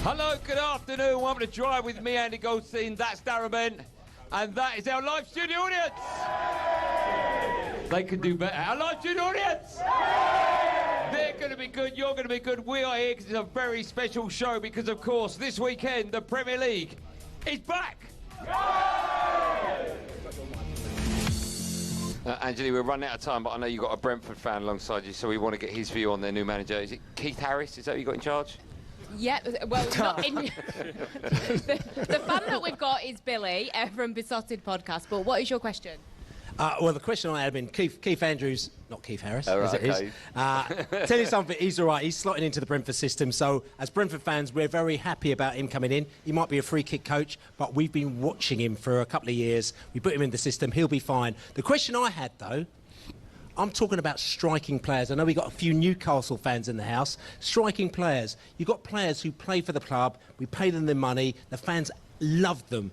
Hello, good afternoon. Welcome to Drive with me, Andy Goldstein. That's Darren Bent. And that is our live studio audience. They can do better. Our live studio audience. They're going to be good. You're going to be good. We are here because it's a very special show because, of course, this weekend, the Premier League is back. Anjali, we're running out of time, but I know you've got a Brentford fan alongside you, so we want to get his view on their new manager. Is it Keith Harris? Is that who you got in charge? Yeah, well, not in... the fan that we've got is Billy from Beesotted podcast, but what is your question? Well, the question I had been Keith Andrews, not Keith Harris, right, as it is. Tell you something, he's all right. He's slotting into the Brentford system. So, as Brentford fans, we're very happy about him coming in. He might be a free kick coach, but we've been watching him for a couple of years. We put him in the system. He'll be fine. The question I had, though, I'm talking about striking players. I know we've got a few Newcastle fans in the house. Striking players. You've got players who play for the club. We pay them their money. The fans love them.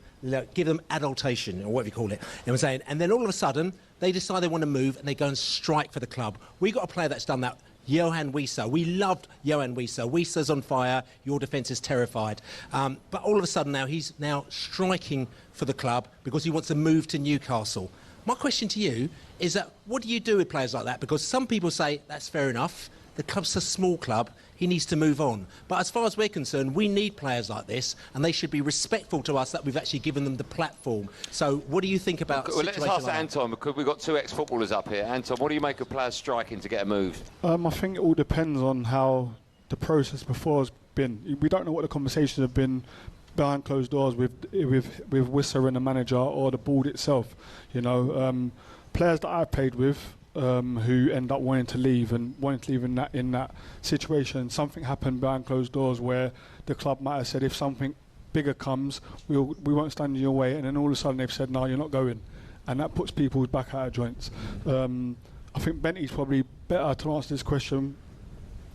Give them adultation, or whatever you call it. You know what I'm saying? And then all of a sudden, they decide they want to move and they go and strike for the club. We got a player that's done that. Yoanne Wissa. We loved Yoanne Wissa. Wissa's on fire. Your defence is terrified. But all of a sudden now, he's now striking for the club because he wants to move to Newcastle. My question to you is that what do you do with players like that? Because some people say that's fair enough. The club's a small club. He needs to move on. But as far as we're concerned, we need players like this, and they should be respectful to us that we've actually given them the platform. So what do you think about well, let's ask like Anton, because we've got two ex-footballers up here. Anton, what do you make of players striking to get a move? I think it all depends on how the process before has been. We don't know what the conversations have been behind closed doors with Wissa and the manager or the board itself. You know, players that I've played with who end up wanting to leave in that situation. Something happened behind closed doors where the club might have said, if something bigger comes, we won't stand in your way, and then all of a sudden they've said, no, you're not going, and that puts people back out of joints. I think Benty's probably better to answer this question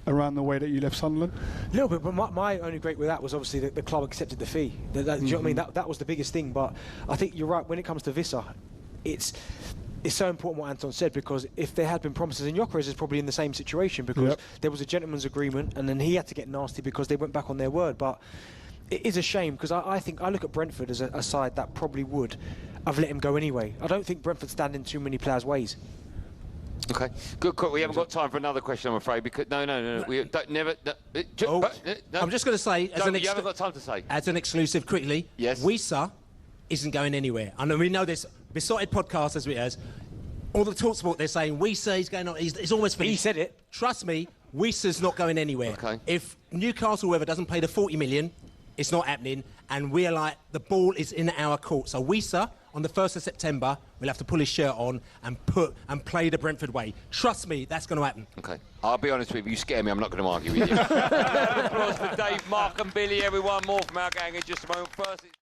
around the way that you left Sunderland. A little bit, but my only break with that was obviously the club accepted the fee. Do you know what I mean? That was the biggest thing. But I think you're right when it comes to Wissa. It's so important what Anton said, because if there had been promises, and Gyökeres is probably in the same situation, because there was a gentleman's agreement and then he had to get nasty because they went back on their word. But it is a shame, because I think I look at Brentford as a side that probably would have let him go anyway. I don't think Brentford stand in too many players' ways. Okay, good. We haven't got time for another question, I'm afraid. Because no. We don't never. No. I'm just going to say, you haven't got time to say. As an exclusive, quickly. Yes. Wissa isn't going anywhere. I know we know this. Besotted podcast as it is. All the Talksport, they're saying Wissa is going on. He's almost finished. He said it. Trust me, Wissa's not going anywhere. Okay. If Newcastle, whoever, doesn't pay the 40 million, it's not happening. And we're like, the ball is in our court. So Wissa, on the 1st of September, will have to pull his shirt on and play the Brentford way. Trust me, that's going to happen. Okay. I'll be honest with you, you scare me, I'm not going to argue with you. Applause for Dave, Mark and Billy, everyone. More from our gang in just a moment. First.